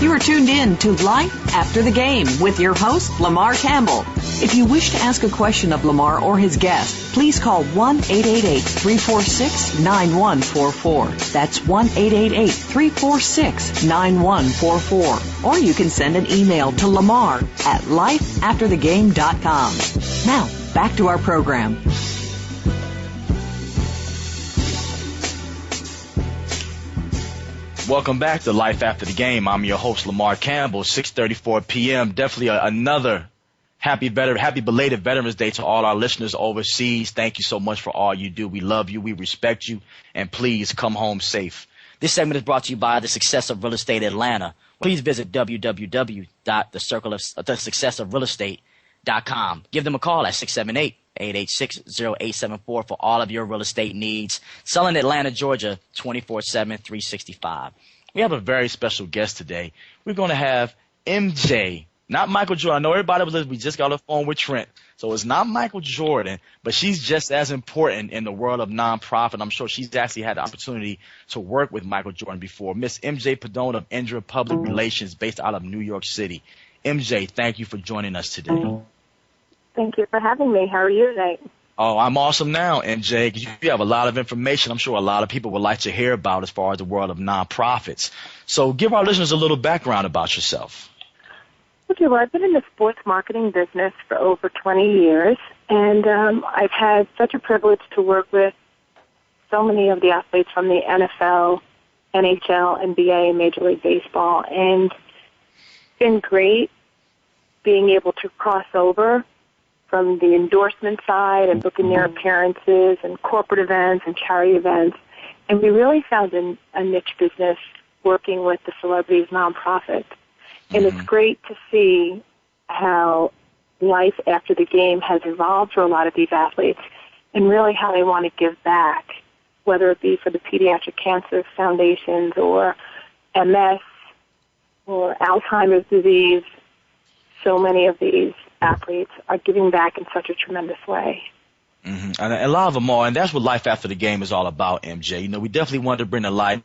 You are tuned in to Life After the Game with your host, Lamar Campbell. If you wish to ask a question of Lamar or his guest, please call 1-888-346-9144. That's 1-888-346-9144. Or you can send an email to lamar@lifeafterthegame.com. Now, back to our program. Welcome back to Life After the Game. I'm your host, Lamar Campbell. 6:34 p.m. Definitely another happy belated Veterans Day to all our listeners overseas. Thank you so much for all you do. We love you. We respect you. And please come home safe. This segment is brought to you by The Success of Real Estate Atlanta. Please visit www.thecircleofsuccessofrealestate.com. Give them a call at 678-886-0874 for all of your real estate needs. Selling Atlanta, Georgia, 24/7, 365. We have a very special guest today. We're going to have MJ, not Michael Jordan. I know everybody was listening. We just got on the phone with Trent. So it's not Michael Jordan, but she's just as important in the world of nonprofit. I'm sure she's actually had the opportunity to work with Michael Jordan before. Miss MJ Pedone of Indra Public Relations based out of New York City. MJ, thank you for joining us today. Thank you for having me. How are you tonight? Oh, I'm awesome now, MJ, because you have a lot of information I'm sure a lot of people would like to hear about as far as the world of nonprofits. So give our listeners a little background about yourself. Okay, well, I've been in the sports marketing business for over 20 years, and I've had such a privilege to work with so many of the athletes from the NFL, NHL, NBA, and Major League Baseball, and it's been great being able to cross over from the endorsement side and booking their appearances and corporate events and charity events. And we really found a niche business working with the celebrities nonprofit. And it's great to see how life after the game has evolved for a lot of these athletes and really how they want to give back, whether it be for the Pediatric Cancer Foundations or MS or Alzheimer's disease. So many of these athletes are giving back in such a tremendous way. Mm-hmm. And a lot of them are, and that's what Life After the Game is all about, MJ. You know, we definitely wanted to bring the light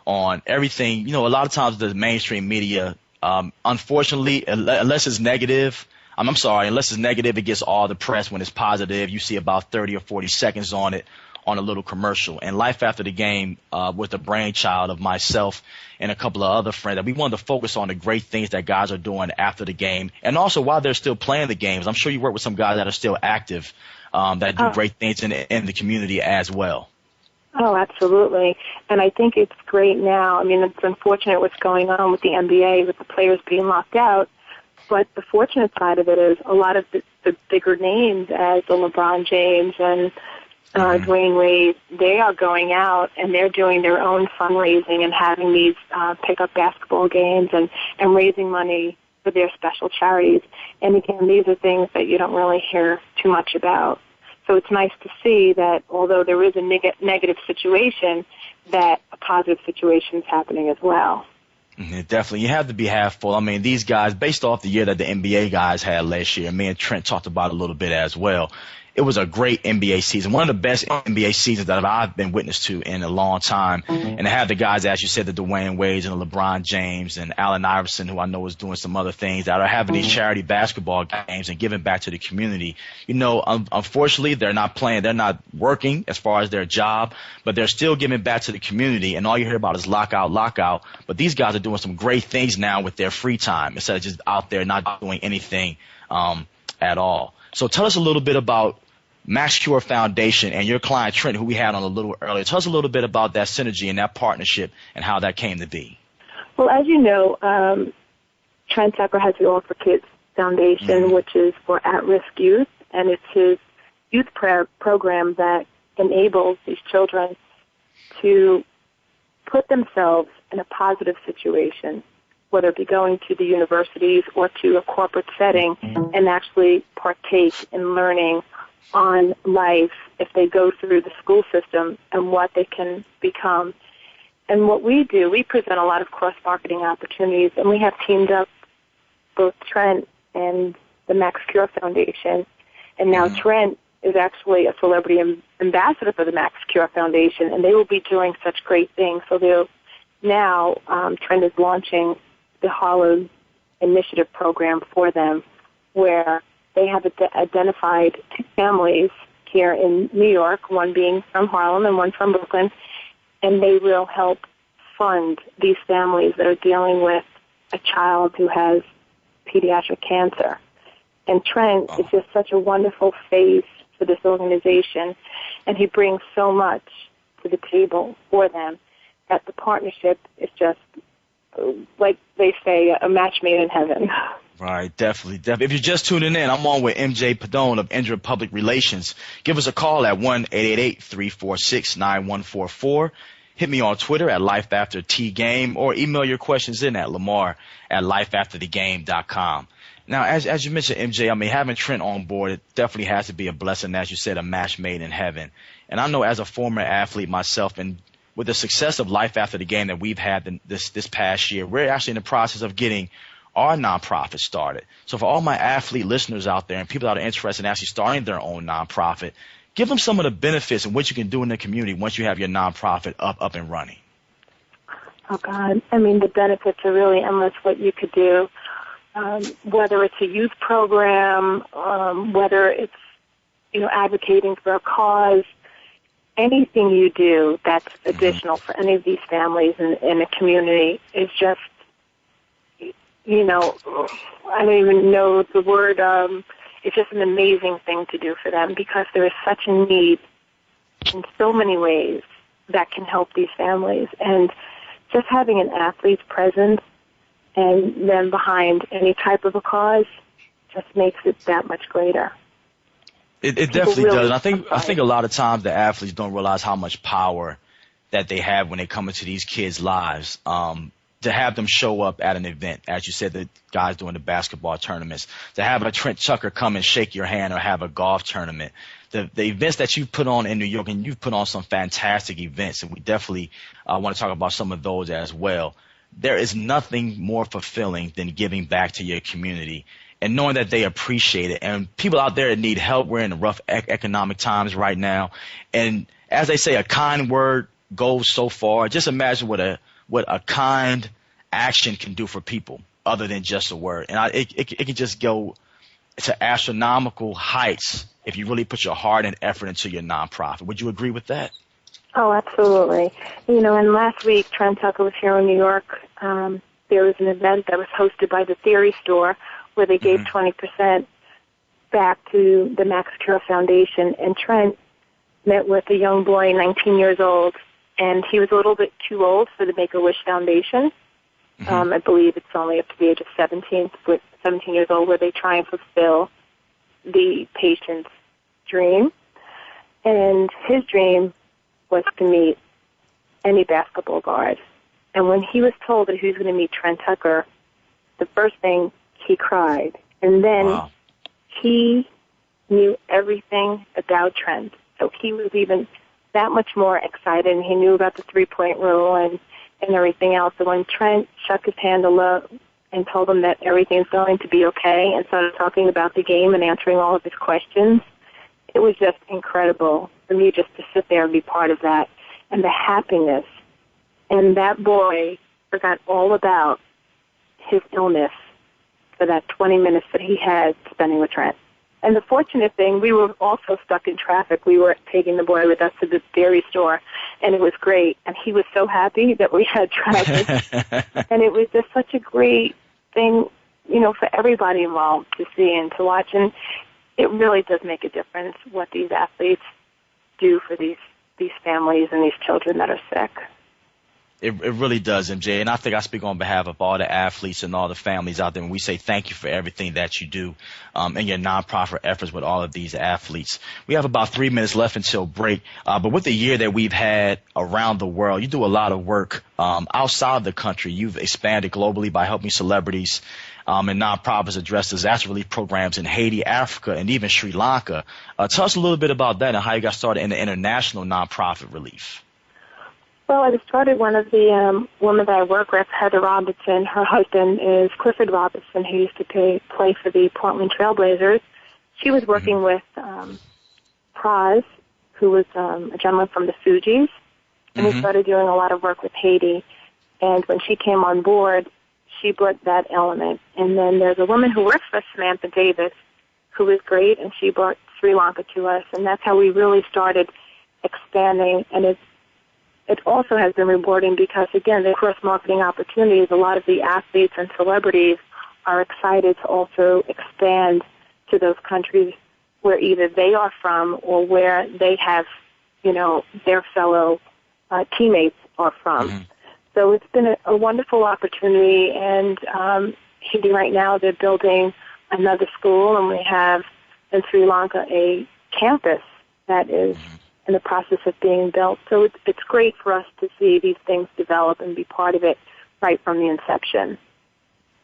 on everything. You know, a lot of times the mainstream media, unfortunately, unless it's negative, unless it's negative, it gets all the press. When it's positive, you see about 30 or 40 seconds on it on a little commercial. And Life After the Game was the brainchild of myself and a couple of other friends, that we wanted to focus on the great things that guys are doing after the game and also while they're still playing the games. I'm sure you work with some guys that are still active that do great things in the community as well. Oh, absolutely. And I think it's great now. I mean, it's unfortunate what's going on with the NBA, with the players being locked out. But the fortunate side of it is a lot of the bigger names, as the LeBron James and Dwayne Wade, they are going out and they're doing their own fundraising and having these pickup basketball games and raising money for their special charities. And again, these are things that you don't really hear too much about. So it's nice to see that although there is a negative situation, that a positive situation is happening as well. Definitely. You have to be half full. I mean, these guys, based off the year that the NBA guys had last year, me and Trent talked about it a little bit as well. It was a great NBA season, one of the best NBA seasons that I've been witness to in a long time. And to have the guys, as you said, the Dwayne Wades and the LeBron James and Allen Iverson, who I know is doing some other things, that are having these charity basketball games and giving back to the community. You know, unfortunately, they're not playing, they're not working as far as their job, but they're still giving back to the community. And all you hear about is lockout. But these guys are doing some great things now with their free time instead of just out there not doing anything at all. So tell us a little bit about Max Cure Foundation and your client Trent, who we had on a little earlier. Tell us a little bit about that synergy and that partnership and how that came to be. Well, as you know, Trent Tucker has the All for Kids Foundation, which is for at-risk youth, and it's his youth program that enables these children to put themselves in a positive situation, whether it be going to the universities or to a corporate setting, and actually partake in learning on life if they go through the school system and what they can become. And what we do, we present a lot of cross-marketing opportunities, and we have teamed up both Trent and the Max Cure Foundation. And now Trent is actually a celebrity ambassador for the Max Cure Foundation, and they will be doing such great things. So now Trent is launching the Harlem Initiative program for them, where they have identified two families here in New York, one being from Harlem and one from Brooklyn, and they will help fund these families that are dealing with a child who has pediatric cancer. And Trent is just such a wonderful face for this organization, and he brings so much to the table for them that the partnership is just, like they say, a match made in heaven. Right, definitely. If you're just tuning in, I'm on with MJ Pedone of Indra Public Relations. Give us a call at 1-888-346-9144. Hit me on Twitter at LifeAfterTGame, or email your questions in at lamar@lifeafterthegame.com. Now, as you mentioned, MJ, I mean, having Trent on board, it definitely has to be a blessing, as you said, a match made in heaven. And I know as a former athlete myself, and with the success of Life After the Game that we've had this past year, we're actually in the process of getting our nonprofit started. So for all my athlete listeners out there and people that are interested in actually starting their own nonprofit, give them some of the benefits and what you can do in the community once you have your nonprofit up and running. Oh, God. I mean, the benefits are really endless, what you could do. Whether it's a youth program, whether it's, advocating for a cause, anything you do that's additional for any of these families in a community is just, I don't even know the word, it's just an amazing thing to do for them, because there is such a need in so many ways that can help these families. And just having an athlete's presence and then behind any type of a cause just makes it that much greater. It definitely really does. And I think a lot of times the athletes don't realize how much power that they have when they come into these kids' lives. To have them show up at an event, as you said, the guys doing the basketball tournaments, to have a Trent Tucker come and shake your hand, or have a golf tournament, the events that you put on in New York, and you've put on some fantastic events, and we definitely want to talk about some of those as well. There is nothing more fulfilling than giving back to your community and knowing that they appreciate it. And people out there that need help, we're in rough economic times right now. And as they say, a kind word goes so far. Just imagine what a kind action can do for people other than just a word. And it can just go to astronomical heights if you really put your heart and effort into your nonprofit. Would you agree with that? Oh, absolutely. And last week, Trent Tucker was here in New York. There was an event that was hosted by the Theory Store where they gave 20% back to the Max Cure Foundation. And Trent met with a young boy, 19 years old, and he was a little bit too old for the Make-A-Wish Foundation. I believe it's only up to the age of 17 years old, where they try and fulfill the patient's dream. And his dream was to meet any basketball guard. And when he was told that he was going to meet Trent Tucker, the first thing, he cried. And then he knew everything about Trent. So he was even that much more excited, and he knew about the three-point rule and everything else. So when Trent shook his hand and told him that everything's going to be okay, and started talking about the game and answering all of his questions, it was just incredible for me just to sit there and be part of that, and the happiness. And that boy forgot all about his illness for that 20 minutes that he had spending with Trent. And the fortunate thing, we were also stuck in traffic. We were taking the boy with us to the Theory Store, and it was great. And he was so happy that we had traffic. And it was just such a great thing, for everybody involved to see and to watch. And it really does make a difference what these athletes do for these families and these children that are sick. It really does, MJ, and I think I speak on behalf of all the athletes and all the families out there when we say thank you for everything that you do in your nonprofit efforts with all of these athletes. We have about 3 minutes left until break, but with the year that we've had around the world, you do a lot of work outside of the country. You've expanded globally by helping celebrities and nonprofits address disaster relief programs in Haiti, Africa, and even Sri Lanka. Tell us a little bit about that and how you got started in the international nonprofit relief. Well, I started one of the women that I work with, Heather Robinson. Her husband is Clifford Robinson, who used to play for the Portland Trailblazers. She was working with Praz, who was a gentleman from the Fugees, and we started doing a lot of work with Haiti. And when she came on board, she brought that element. And then there's a woman who works for Samantha Davis who is great, and she brought Sri Lanka to us, and that's how we really started expanding. And it also has been rewarding because, again, the cross-marketing opportunities, a lot of the athletes and celebrities are excited to also expand to those countries where either they are from or where they have, their fellow teammates are from. Mm-hmm. So it's been a wonderful opportunity, and right now they're building another school, and we have in Sri Lanka a campus that is in the process of being built. So it's great for us to see these things develop and be part of it right from the inception.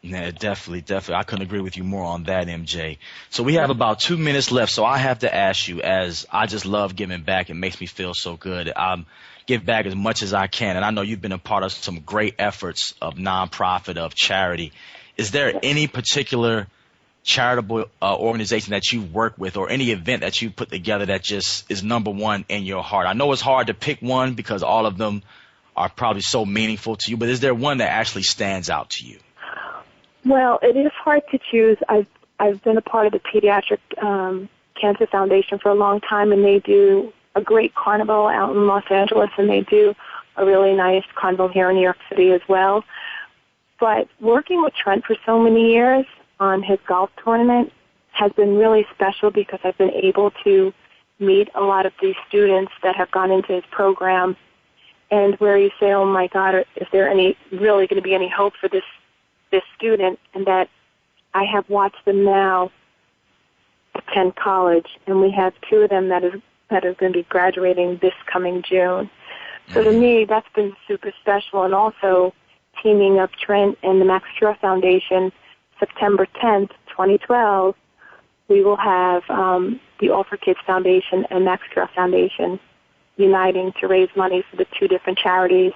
Yeah, definitely. I couldn't agree with you more on that, MJ. So we have about 2 minutes left, so I have to ask you, as I just love giving back. It makes me feel so good. Give back as much as I can, and I know you've been a part of some great efforts of nonprofit, of charity. Is there any particular charitable organization that you work with or any event that you put together that just is number one in your heart? I know it's hard to pick one because all of them are probably so meaningful to you, but is there one that actually stands out to you? Well, it is hard to choose. I've been a part of the Pediatric Cancer Foundation for a long time, and they do a great carnival out in Los Angeles, and they do a really nice carnival here in New York City as well. But working with Trent for so many years on his golf tournament has been really special because I've been able to meet a lot of these students that have gone into his program, and where you say, oh my God, is there really going to be any hope for this student? And that I have watched them now attend college, and we have 2 of them that are going to be graduating this coming June. So to me, that's been super special. And also teaming up Trent and the Max Cure Foundation, September 10th, 2012, we will have the All for Kids Foundation and Max Cure Foundation uniting to raise money for the 2 different charities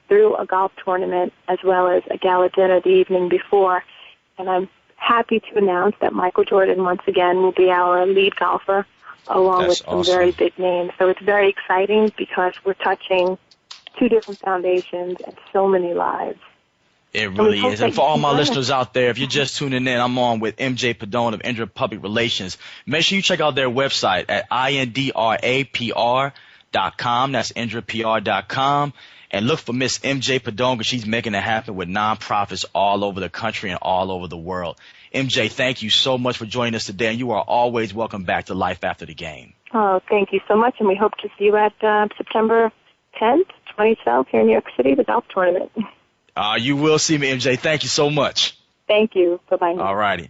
through a golf tournament as well as a gala dinner the evening before. And I'm happy to announce that Michael Jordan, once again, will be our lead golfer, along with some very big names. So it's very exciting because we're touching 2 different foundations and so many lives. It really is. And for all my listeners out there, if you're just tuning in, I'm on with MJ Pedone of Indra Public Relations. Make sure you check out their website at indrapr.com. That's indrapr.com. And look for Miss MJ Pedone because she's making it happen with nonprofits all over the country and all over the world. MJ, thank you so much for joining us today, and you are always welcome back to Life After the Game. Oh, thank you so much, and we hope to see you at September 10th, 2012, here in New York City, the golf tournament. You will see me, MJ. Thank you so much. Thank you. Bye-bye. All righty.